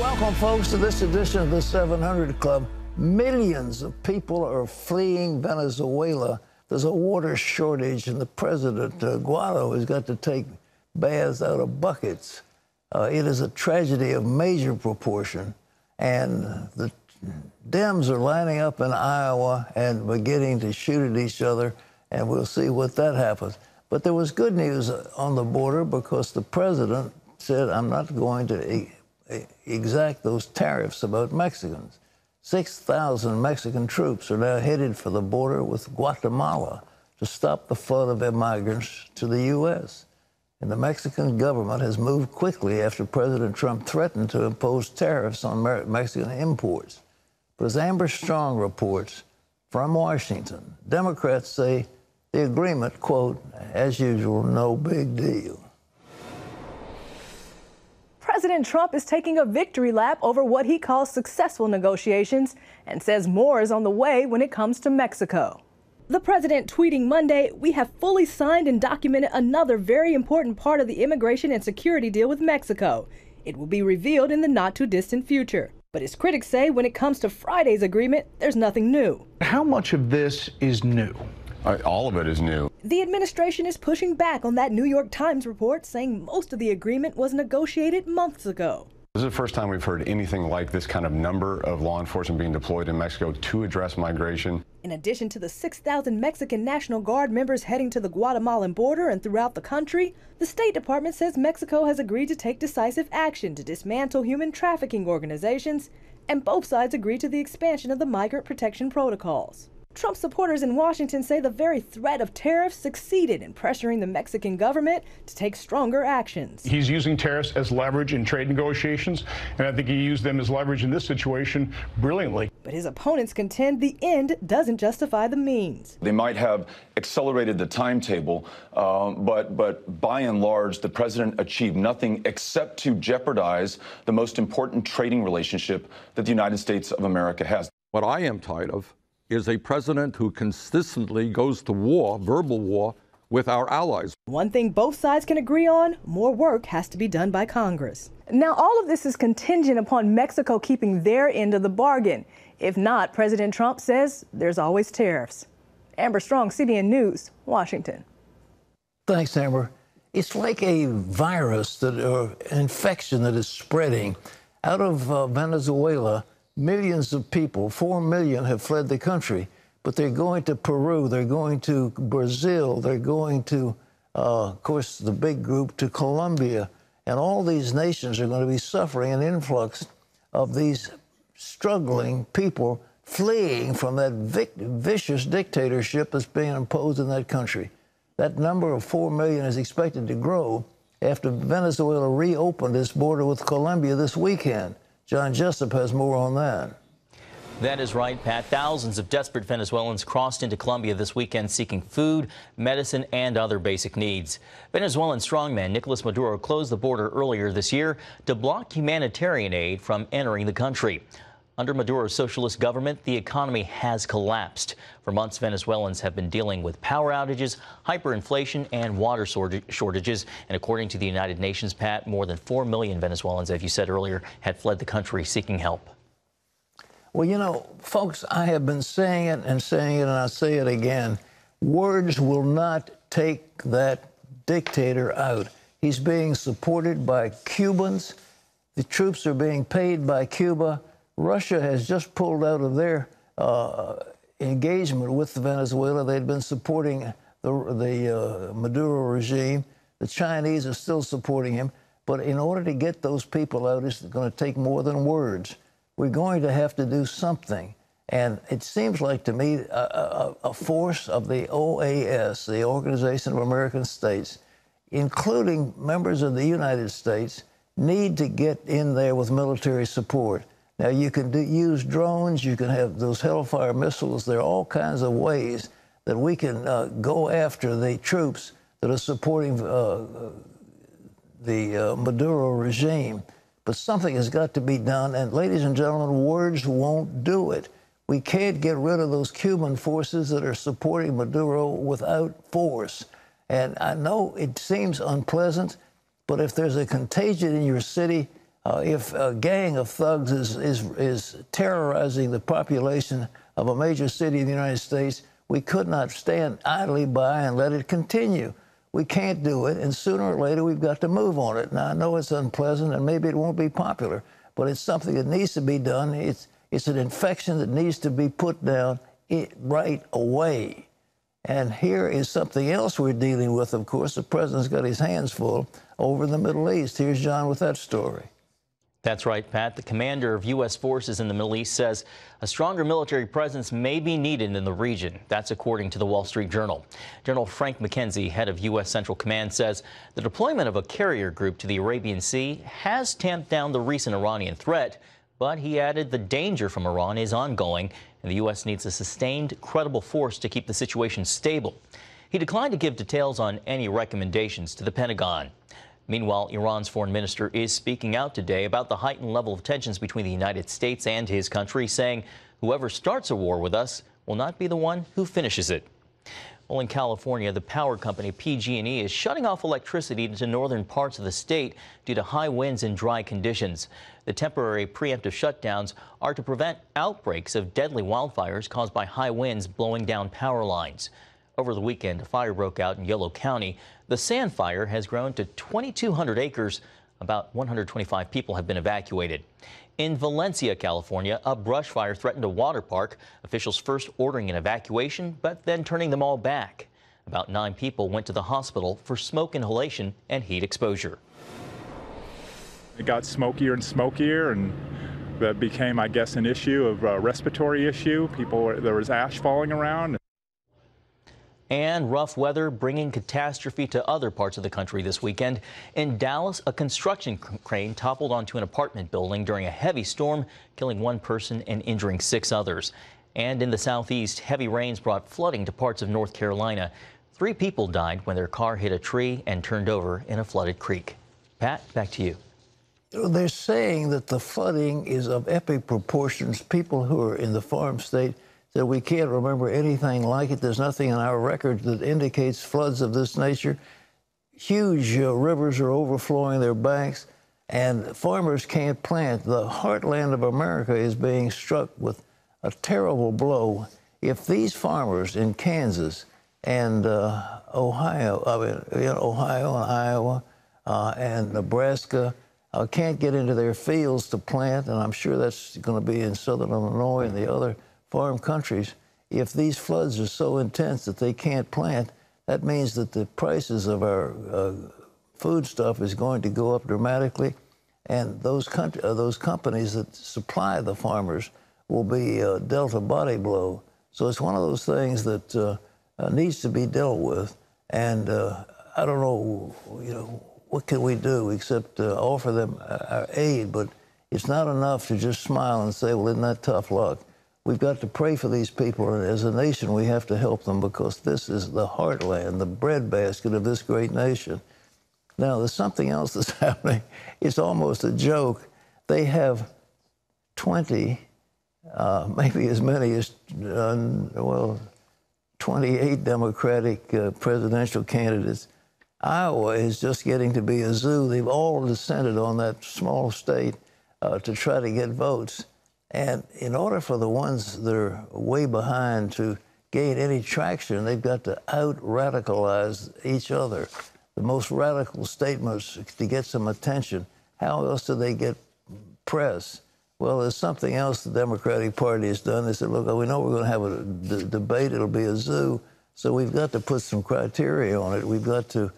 Welcome, folks, to this edition of the 700 Club. Millions of people are fleeing Venezuela. There's a water shortage, and the president, Guaido, has got to take baths out of buckets. It is a tragedy of major proportion, and the Dems are lining up in Iowa and beginning to shoot at each other, and we'll see what that happens. But there was good news on the border because the president said, I'm not going to exact those tariffs about Mexicans. 6,000 Mexican troops are now headed for the border with Guatemala to stop the flood of immigrants to the U.S. And the Mexican government has moved quickly after President Trump threatened to impose tariffs on Mexican imports. But as Amber Strong reports from Washington, Democrats say the agreement, quote, as usual, no big deal. President Trump is taking a victory lap over what he calls successful negotiations and says more is on the way when it comes to Mexico. The president tweeting Monday, "We have fully signed and documented another very important part of the immigration and security deal with Mexico. It will be revealed in the not-too-distant future." But his critics say when it comes to Friday's agreement, there's nothing new. How much of this is new? All of it is new. The administration is pushing back on that New York Times report, saying most of the agreement was negotiated months ago. This is the first time we've heard anything like this kind of number of law enforcement being deployed in Mexico to address migration. In addition to the 6,000 Mexican National Guard members heading to the Guatemalan border and throughout the country, the State Department says Mexico has agreed to take decisive action to dismantle human trafficking organizations, and both sides agreed to the expansion of the migrant protection protocols. Trump supporters in Washington say the very threat of tariffs succeeded in pressuring the Mexican government to take stronger actions. He's using tariffs as leverage in trade negotiations, and I think he used them as leverage in this situation brilliantly. But his opponents contend the end doesn't justify the means. They might have accelerated the timetable, but by and large, the president achieved nothing except to jeopardize the most important trading relationship that the United States of America has. What I am tired of is a president who consistently goes to war, verbal war, with our allies. One thing both sides can agree on, more work has to be done by Congress. Now, all of this is contingent upon Mexico keeping their end of the bargain. If not, President Trump says there's always tariffs. Amber Strong, CBN News, Washington. Thanks, Amber. It's like a virus, or infection that is spreading. Out of Venezuela, millions of people, 4 million, have fled the country, but they're going to Peru, they're going to Brazil, they're going to, of course, the big group, to Colombia. And all these nations are going to be suffering an influx of these struggling people fleeing from that vicious dictatorship that's being imposed in that country. That number of 4 million is expected to grow after Venezuela reopened its border with Colombia this weekend. John Jessup has more on that. That is right, Pat. Thousands of desperate Venezuelans crossed into Colombia this weekend seeking food, medicine, and other basic needs. Venezuelan strongman Nicolas Maduro closed the border earlier this year to block humanitarian aid from entering the country. Under Maduro's socialist government, the economy has collapsed. For months, Venezuelans have been dealing with power outages, hyperinflation, and water shortages. And according to the United Nations, Pat, more than 4 million Venezuelans, as you said earlier, had fled the country seeking help. Well, you know, folks, I have been saying it, and I'll say it again. Words will not take that dictator out. He's being supported by Cubans. The troops are being paid by Cuba. Russia has just pulled out of their engagement with Venezuela. They'd been supporting the Maduro regime. The Chinese are still supporting him. But in order to get those people out, it's going to take more than words. We're going to have to do something. And it seems like to me a force of the OAS, the Organization of American States, including members of the United States, need to get in there with military support. Now, you can use drones, you can have those Hellfire missiles. There are all kinds of ways that we can go after the troops that are supporting the Maduro regime. But something has got to be done, and ladies and gentlemen, words won't do it. We can't get rid of those Cuban forces that are supporting Maduro without force. And I know it seems unpleasant, but if there's a contagion in your city, If a gang of thugs is terrorizing the population of a major city in the United States, we could not stand idly by and let it continue. We can't do it, and sooner or later we've got to move on it. Now, I know it's unpleasant, and maybe it won't be popular, but it's something that needs to be done. It's an infection that needs to be put down right away. And here is something else we're dealing with, of course. The president's got his hands full over in the Middle East. Here's John with that story. That's right, Pat. The commander of U.S. forces in the Middle East says a stronger military presence may be needed in the region. That's according to the Wall Street Journal. General Frank McKenzie, head of U.S. Central Command, says the deployment of a carrier group to the Arabian Sea has tamped down the recent Iranian threat, but he added the danger from Iran is ongoing, and the U.S. needs a sustained, credible force to keep the situation stable. He declined to give details on any recommendations to the Pentagon. Meanwhile, Iran's foreign minister is speaking out today about the heightened level of tensions between the United States and his country, saying whoever starts a war with us will not be the one who finishes it. Well, in California, the power company PG&E is shutting off electricity to northern parts of the state due to high winds and dry conditions. The temporary preemptive shutdowns are to prevent outbreaks of deadly wildfires caused by high winds blowing down power lines. Over the weekend, a fire broke out in Yolo County. The sand fire has grown to 2,200 acres. About 125 people have been evacuated. In Valencia, California, a brush fire threatened a water park. Officials first ordering an evacuation, but then turning them all back. About 9 people went to the hospital for smoke inhalation and heat exposure. It got smokier and smokier, and that became, I guess, an issue of a respiratory issue. There was ash falling around. And rough weather bringing catastrophe to other parts of the country this weekend. In Dallas, a construction crane toppled onto an apartment building during a heavy storm, killing 1 person and injuring 6 others. And in the southeast, heavy rains brought flooding to parts of North Carolina. 3 people died when their car hit a tree and turned over in a flooded creek. Pat, back to you. They're saying that the flooding is of epic proportions. People who are in the farm state that we can't remember anything like it. There's nothing in our record that indicates floods of this nature. Huge rivers are overflowing their banks, and farmers can't plant. The heartland of America is being struck with a terrible blow. If these farmers in Kansas and Ohio and Iowa and Nebraska can't get into their fields to plant, and I'm sure that's going to be in southern Illinois and the other farm countries, if these floods are so intense that they can't plant, that means that the prices of our food stuff is going to go up dramatically, and those companies that supply the farmers will be dealt a body blow. So it's one of those things that needs to be dealt with, and I don't know, what can we do except offer them our aid, but it's not enough to just smile and say, well, isn't that tough luck? We've got to pray for these people, and as a nation, we have to help them because this is the heartland, the breadbasket of this great nation. Now, there's something else that's happening. It's almost a joke. They have 20, maybe as many as, 28 Democratic presidential candidates. Iowa is just getting to be a zoo. They've all descended on that small state to try to get votes. And in order for the ones that are way behind to gain any traction, they've got to out-radicalize each other. The most radical statements to get some attention. How else do they get press? Well, there's something else the Democratic Party has done. They said, look, we know we're going to have a debate. It'll be a zoo. So we've got to put some criteria on it. We've got to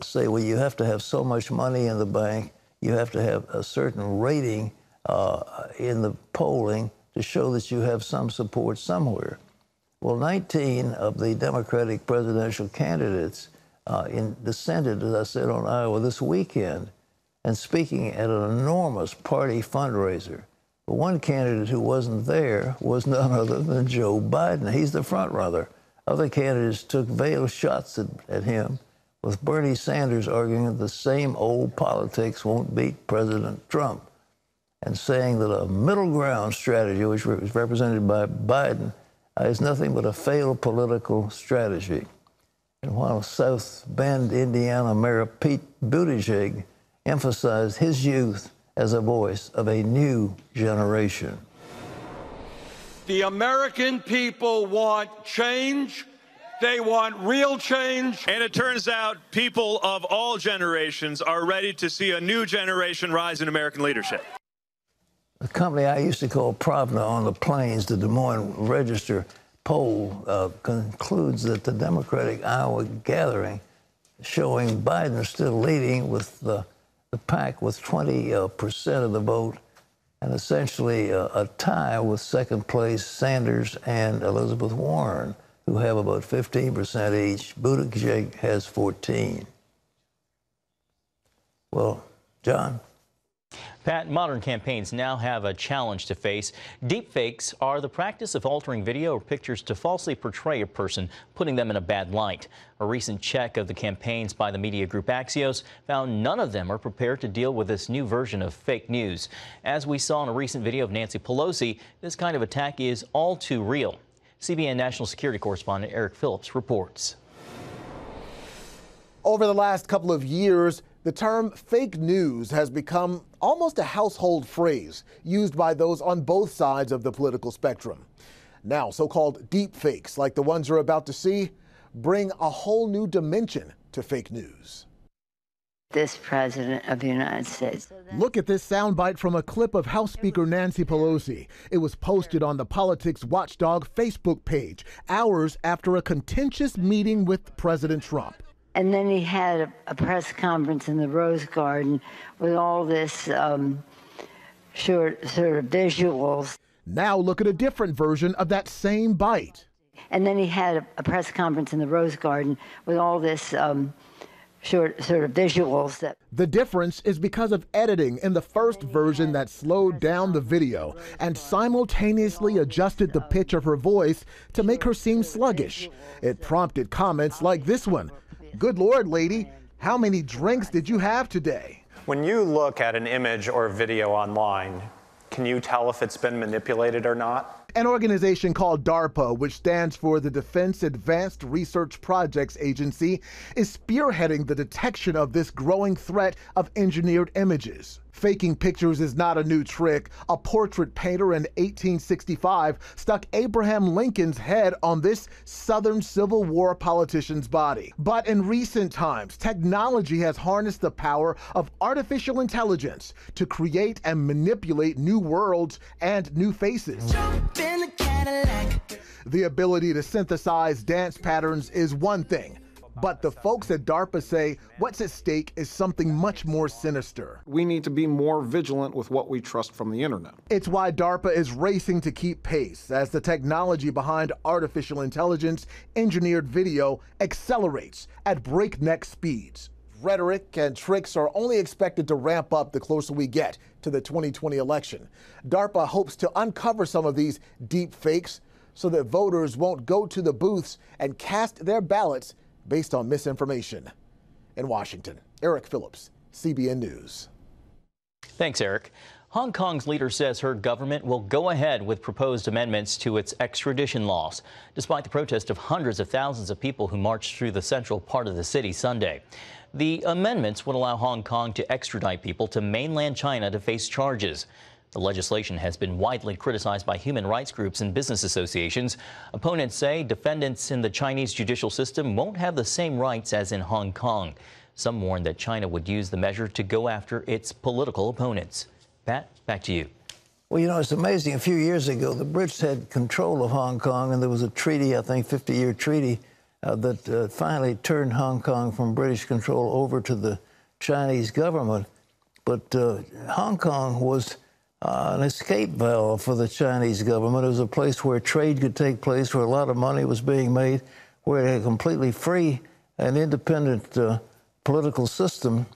say, well, you have to have so much money in the bank. You have to have a certain rating in the polling to show that you have some support somewhere. Well, 19 of the Democratic presidential candidates descended, as I said, on Iowa this weekend and speaking at an enormous party fundraiser. But one candidate who wasn't there was none other than Joe Biden. He's the front runner. Other candidates took veiled shots at him, with Bernie Sanders arguing that the same old politics won't beat President Trump, and saying that a middle ground strategy, which is represented by Biden, is nothing but a failed political strategy. And while South Bend, Indiana Mayor Pete Buttigieg emphasized his youth as a voice of a new generation. The American people want change. They want real change. And it turns out people of all generations are ready to see a new generation rise in American leadership. The company I used to call Pravda on the Plains, the Des Moines Register poll concludes that the Democratic Iowa gathering showing Biden still leading with the pack with 20% of the vote, and essentially a tie with second place Sanders and Elizabeth Warren, who have about 15% each. Buttigieg has 14. Well, John? Pat, modern campaigns now have a challenge to face. Deepfakes are the practice of altering video or pictures to falsely portray a person, putting them in a bad light. A recent check of the campaigns by the media group Axios found none of them are prepared to deal with this new version of fake news. As we saw in a recent video of Nancy Pelosi, this kind of attack is all too real. CBN national security correspondent Eric Phillips reports. Over the last couple of years, the term fake news has become almost a household phrase used by those on both sides of the political spectrum. Now, so-called deep fakes, like the ones you're about to see, bring a whole new dimension to fake news. This president of the United States. Look at this soundbite from a clip of House Speaker Nancy Pelosi. It was posted on the Politics Watchdog Facebook page hours after a contentious meeting with President Trump. And then he had a press conference in the Rose Garden with all this sort of visuals. Now look at a different version of that same bite. And then he had a press conference in the Rose Garden with all this sort of visuals. The difference is because of editing in the first version that slowed down the video and simultaneously adjusted the pitch of her voice to make her seem sluggish. It prompted comments like this one. Good Lord, lady, how many drinks did you have today? When you look at an image or video online, can you tell if it's been manipulated or not? An organization called DARPA, which stands for the Defense Advanced Research Projects Agency, is spearheading the detection of this growing threat of engineered images. Faking pictures is not a new trick. A portrait painter in 1865 stuck Abraham Lincoln's head on this Southern Civil War politician's body. But in recent times, technology has harnessed the power of artificial intelligence to create and manipulate new worlds and new faces. The ability to synthesize dance patterns is one thing. But the folks at DARPA say what's at stake is something much more sinister. We need to be more vigilant with what we trust from the internet. It's why DARPA is racing to keep pace as the technology behind artificial intelligence engineered video accelerates at breakneck speeds. Rhetoric and tricks are only expected to ramp up the closer we get to the 2020 election. DARPA hopes to uncover some of these deep fakes so that voters won't go to the booths and cast their ballots based on misinformation. In Washington, Eric Phillips, CBN News. Thanks, Eric. Hong Kong's leader says her government will go ahead with proposed amendments to its extradition laws, despite the protest of hundreds of thousands of people who marched through the central part of the city Sunday. The amendments would allow Hong Kong to extradite people to mainland China to face charges. The legislation has been widely criticized by human rights groups and business associations. Opponents say defendants in the Chinese judicial system won't have the same rights as in Hong Kong. Some warn that China would use the measure to go after its political opponents. Pat, back to you. Well, you know, it's amazing. A few years ago, the Brits had control of Hong Kong, and there was a treaty, I think 50-year treaty, that finally turned Hong Kong from British control over to the Chinese government. But Hong Kong was an escape valve for the Chinese government. It was a place where trade could take place, where a lot of money was being made, where it had a completely free and independent political system.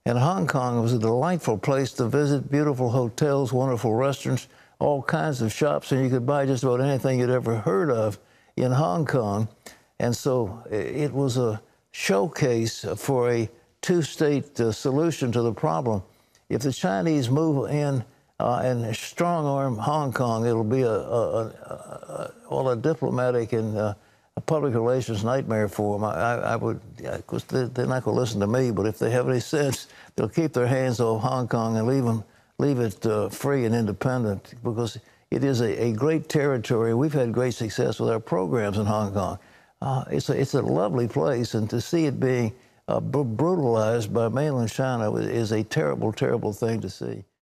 And Hong Kong was a delightful place to visit, beautiful hotels, wonderful restaurants, all kinds of shops, and you could buy just about anything you'd ever heard of in Hong Kong. And so it was a showcase for a two-state solution to the problem. If the Chinese move in and strong-arm Hong Kong, it'll be a diplomatic and a public relations nightmare for them. I would, of course, they're not going to listen to me, but if they have any sense, they'll keep their hands off Hong Kong and leave them leave it free and independent, because it is a great territory. We've had great success with our programs in Hong Kong. It's a lovely place, and to see it being brutalized by mainland China is a terrible, terrible thing to see.